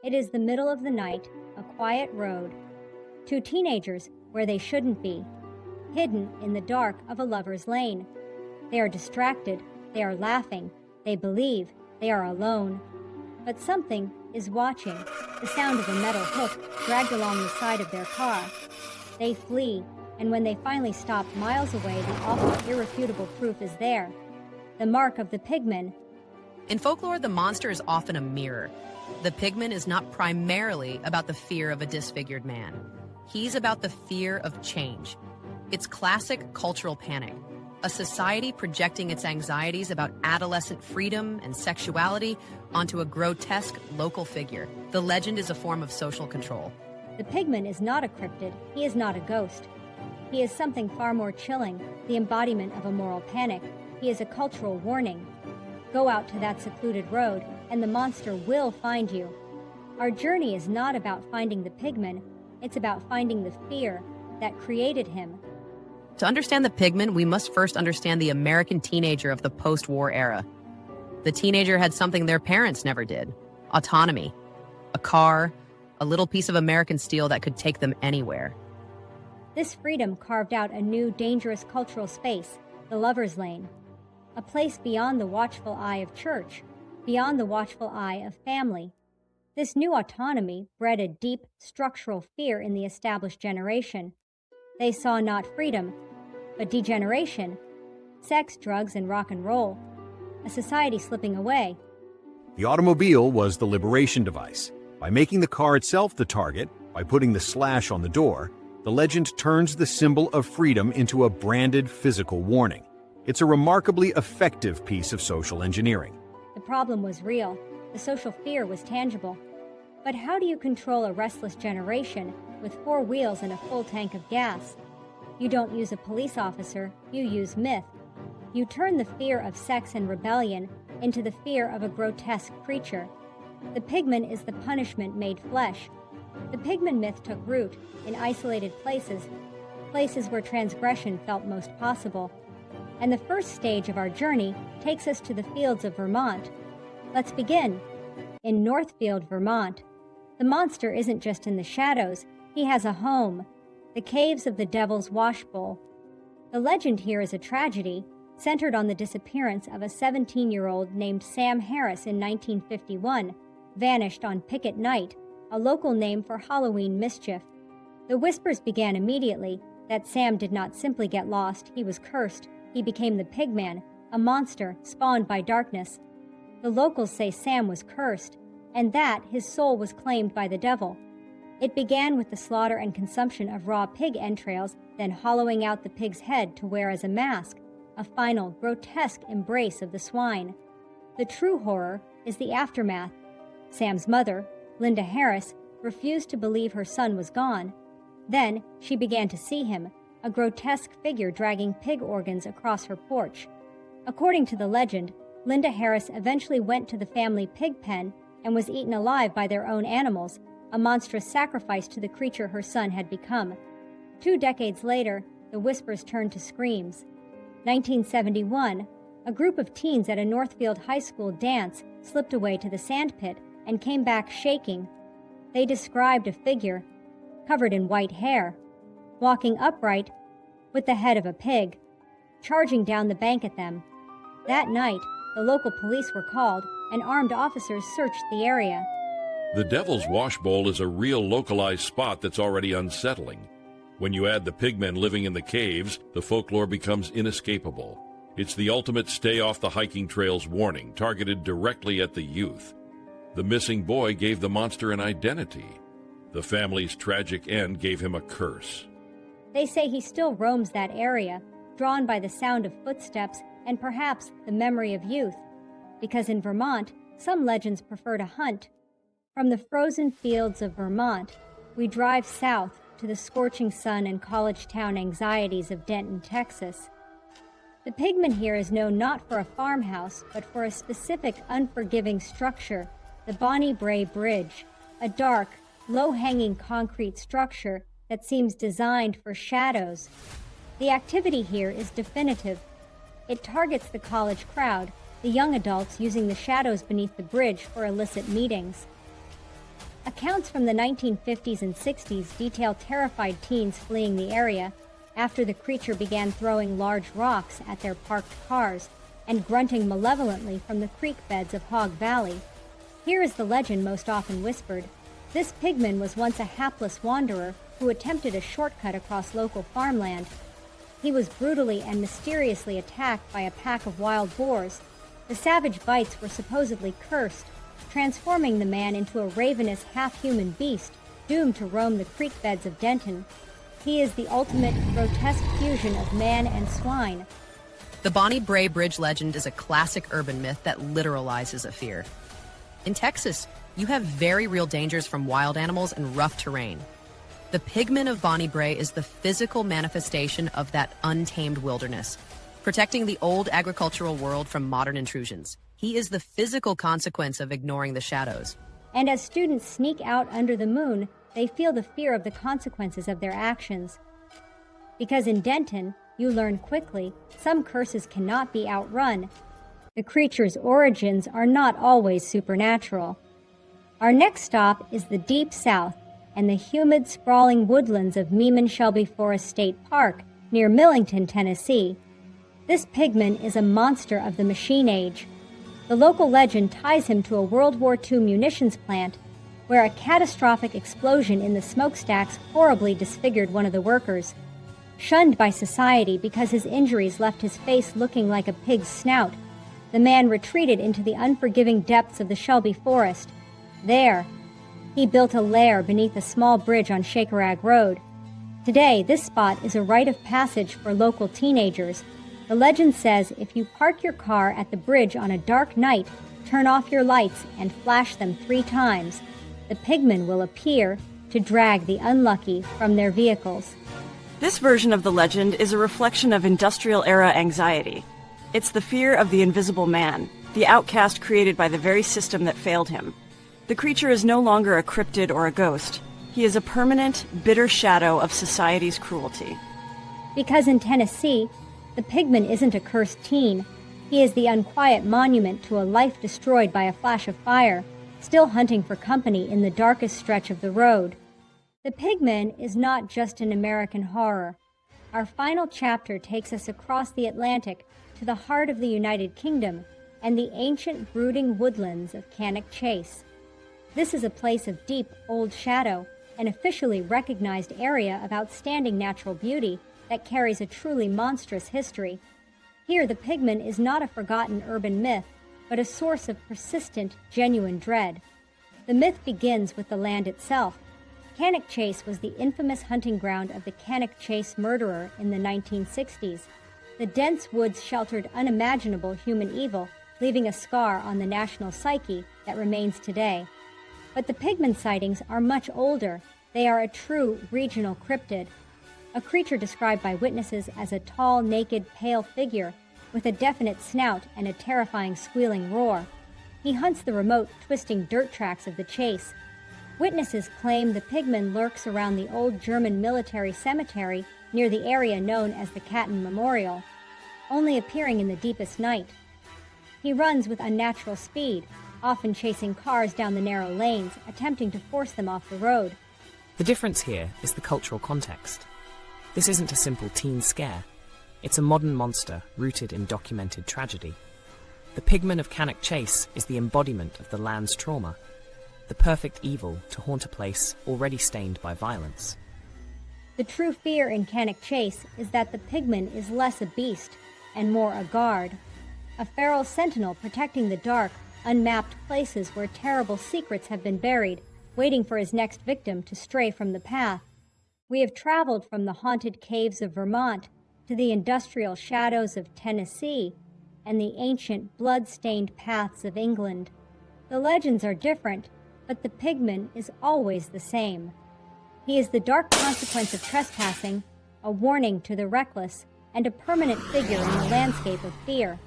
It is the middle of the night, a quiet road. Two teenagers where they shouldn't be, hidden in the dark of a lover's lane. They are distracted, they are laughing, they believe they are alone. But something is watching, the sound of a metal hook dragged along the side of their car. They flee, and when they finally stop miles away, the awful, irrefutable proof is there. The mark of the Pigman. In folklore, the monster is often a mirror. The Pigman is not primarily about the fear of a disfigured man. He's about the fear of change. It's classic cultural panic, a society projecting its anxieties about adolescent freedom and sexuality onto a grotesque local figure. The legend is a form of social control. The Pigman is not a cryptid, he is not a ghost. He is something far more chilling, the embodiment of a moral panic. He is a cultural warning. Go out to that secluded road, and the monster will find you. Our journey is not about finding the Pigman, it's about finding the fear that created him. To understand the Pigman, we must first understand the American teenager of the post-war era. The teenager had something their parents never did: autonomy. A car, a little piece of American steel that could take them anywhere. This freedom carved out a new, dangerous cultural space, the lover's lane. A place beyond the watchful eye of church, beyond the watchful eye of family. This new autonomy bred a deep, structural fear in the established generation. They saw not freedom, but degeneration, sex, drugs, and rock and roll, a society slipping away. The automobile was the liberation device. By making the car itself the target, by putting the slash on the door, the legend turns the symbol of freedom into a branded physical warning. It's a remarkably effective piece of social engineering. The problem was real. The social fear was tangible. But how do you control a restless generation with 4 wheels and a full tank of gas? You don't use a police officer, you use myth. You turn the fear of sex and rebellion into the fear of a grotesque creature. The Pigman is the punishment made flesh. The Pigman myth took root in isolated places where transgression felt most possible. And the first stage of our journey takes us to the fields of Vermont. Let's begin. In Northfield, Vermont, the monster isn't just in the shadows, he has a home, the caves of the Devil's Washbowl. The legend here is a tragedy, centered on the disappearance of a 17-year-old named Sam Harris in 1951, vanished on Picket Night, a local name for Halloween mischief. The whispers began immediately that Sam did not simply get lost, he was cursed. He became the Pigman, a monster spawned by darkness. The locals say Sam was cursed, and that his soul was claimed by the devil. It began with the slaughter and consumption of raw pig entrails, then hollowing out the pig's head to wear as a mask, a final, grotesque embrace of the swine. The true horror is the aftermath. Sam's mother, Linda Harris, refused to believe her son was gone. Then she began to see him, a grotesque figure dragging pig organs across her porch. According to the legend, Linda Harris eventually went to the family pig pen and was eaten alive by their own animals, a monstrous sacrifice to the creature her son had become. 2 decades later, the whispers turned to screams. 1971, a group of teens at a Northfield High School dance slipped away to the sandpit and came back shaking. They described a figure, covered in white hair, walking upright with the head of a pig, charging down the bank at them. That night, the local police were called and armed officers searched the area. The Devil's Washbowl is a real localized spot that's already unsettling. When you add the pigmen living in the caves, the folklore becomes inescapable. It's the ultimate stay off the hiking trails warning, targeted directly at the youth. The missing boy gave the monster an identity. The family's tragic end gave him a curse. They say he still roams that area, drawn by the sound of footsteps and perhaps the memory of youth. Because in Vermont, some legends prefer to hunt. From the frozen fields of Vermont, we drive south to the scorching sun and college town anxieties of Denton, Texas. The Pigman here is known not for a farmhouse, but for a specific unforgiving structure, the Bonnie Brae Bridge, a dark, low-hanging concrete structure that seems designed for shadows. The activity here is definitive. It targets the college crowd, the young adults using the shadows beneath the bridge for illicit meetings. Accounts from the 1950s and 60s detail terrified teens fleeing the area after the creature began throwing large rocks at their parked cars and grunting malevolently from the creek beds of Hog Valley. Here is the legend most often whispered. This Pigman was once a hapless wanderer who attempted a shortcut across local farmland. He was brutally and mysteriously attacked by a pack of wild boars. The savage bites were supposedly cursed, transforming the man into a ravenous half-human beast doomed to roam the creek beds of Denton. He is the ultimate grotesque fusion of man and swine. The Bonnie Brae Bridge legend is a classic urban myth that literalizes a fear. In Texas, you have very real dangers from wild animals and rough terrain. The Pigman of Bonnie Brae is the physical manifestation of that untamed wilderness, protecting the old agricultural world from modern intrusions. He is the physical consequence of ignoring the shadows. And as students sneak out under the moon, they feel the fear of the consequences of their actions. Because in Denton, you learn quickly, some curses cannot be outrun. The creature's origins are not always supernatural. Our next stop is the Deep South and the humid, sprawling woodlands of Meeman-Shelby Forest State Park near Millington, Tennessee. This Pigman is a monster of the machine age. The local legend ties him to a World War II munitions plant where a catastrophic explosion in the smokestacks horribly disfigured one of the workers. Shunned by society because his injuries left his face looking like a pig's snout, the man retreated into the unforgiving depths of the Shelby Forest. There, he built a lair beneath a small bridge on Shakerag Road. Today, this spot is a rite of passage for local teenagers. The legend says if you park your car at the bridge on a dark night, turn off your lights, and flash them 3 times, the Pigman will appear to drag the unlucky from their vehicles. This version of the legend is a reflection of industrial-era anxiety. It's the fear of the invisible man, the outcast created by the very system that failed him. The creature is no longer a cryptid or a ghost. He is a permanent, bitter shadow of society's cruelty. Because in Tennessee, the Pigman isn't a cursed teen. He is the unquiet monument to a life destroyed by a flash of fire, still hunting for company in the darkest stretch of the road. The Pigman is not just an American horror. Our final chapter takes us across the Atlantic to the heart of the United Kingdom and the ancient brooding woodlands of Cannock Chase. This is a place of deep, old shadow, an officially recognized area of outstanding natural beauty that carries a truly monstrous history. Here, the Pigman is not a forgotten urban myth, but a source of persistent, genuine dread. The myth begins with the land itself. Cannock Chase was the infamous hunting ground of the Cannock Chase murderer in the 1960s. The dense woods sheltered unimaginable human evil, leaving a scar on the national psyche that remains today. But the Pigman sightings are much older. They are a true regional cryptid, a creature described by witnesses as a tall, naked, pale figure with a definite snout and a terrifying squealing roar. He hunts the remote, twisting dirt tracks of the chase. Witnesses claim the Pigman lurks around the old German military cemetery near the area known as the Katyn Memorial, only appearing in the deepest night. He runs with unnatural speed, often chasing cars down the narrow lanes, attempting to force them off the road. The difference here is the cultural context. This isn't a simple teen scare. It's a modern monster rooted in documented tragedy. The Pigman of Cannock Chase is the embodiment of the land's trauma, the perfect evil to haunt a place already stained by violence. The true fear in Cannock Chase is that the Pigman is less a beast and more a guard, a feral sentinel protecting the dark, unmapped places where terrible secrets have been buried, waiting for his next victim to stray from the path. We have traveled from the haunted caves of Vermont to the industrial shadows of Tennessee and the ancient blood-stained paths of England. The legends are different, but the Pigman is always the same. He is the dark consequence of trespassing, a warning to the reckless, and a permanent figure in the landscape of fear.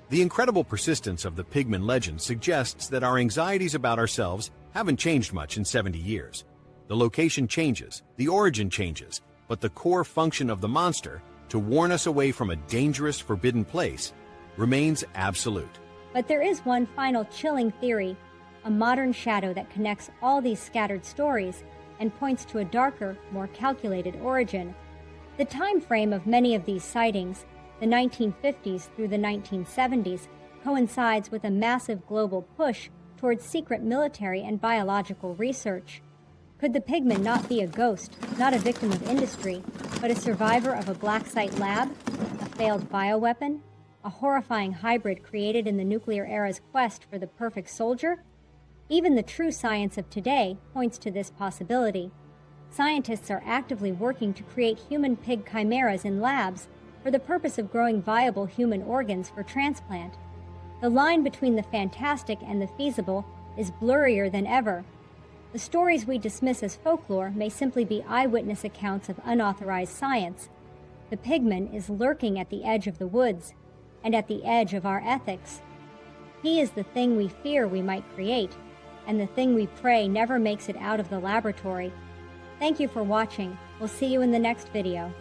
The incredible persistence of the Pigman legend suggests that our anxieties about ourselves haven't changed much in 70 years. The location changes, the origin changes, but the core function of the monster, to warn us away from a dangerous, forbidden place, remains absolute. But there is one final chilling theory. A a modern shadow that connects all these scattered stories and points to a darker, more calculated origin. The time frame of many of these sightings, the 1950s through the 1970s, coincides with a massive global push towards secret military and biological research. Could the Pigman not be a ghost, not a victim of industry, but a survivor of a black site lab, a failed bioweapon, a horrifying hybrid created in the nuclear era's quest for the perfect soldier? Even the true science of today points to this possibility. Scientists are actively working to create human pig chimeras in labs for the purpose of growing viable human organs for transplant. The line between the fantastic and the feasible is blurrier than ever. The stories we dismiss as folklore may simply be eyewitness accounts of unauthorized science. The Pigman is lurking at the edge of the woods, and at the edge of our ethics. He is the thing we fear we might create, and the thing we pray never makes it out of the laboratory. Thank you for watching. We'll see you in the next video.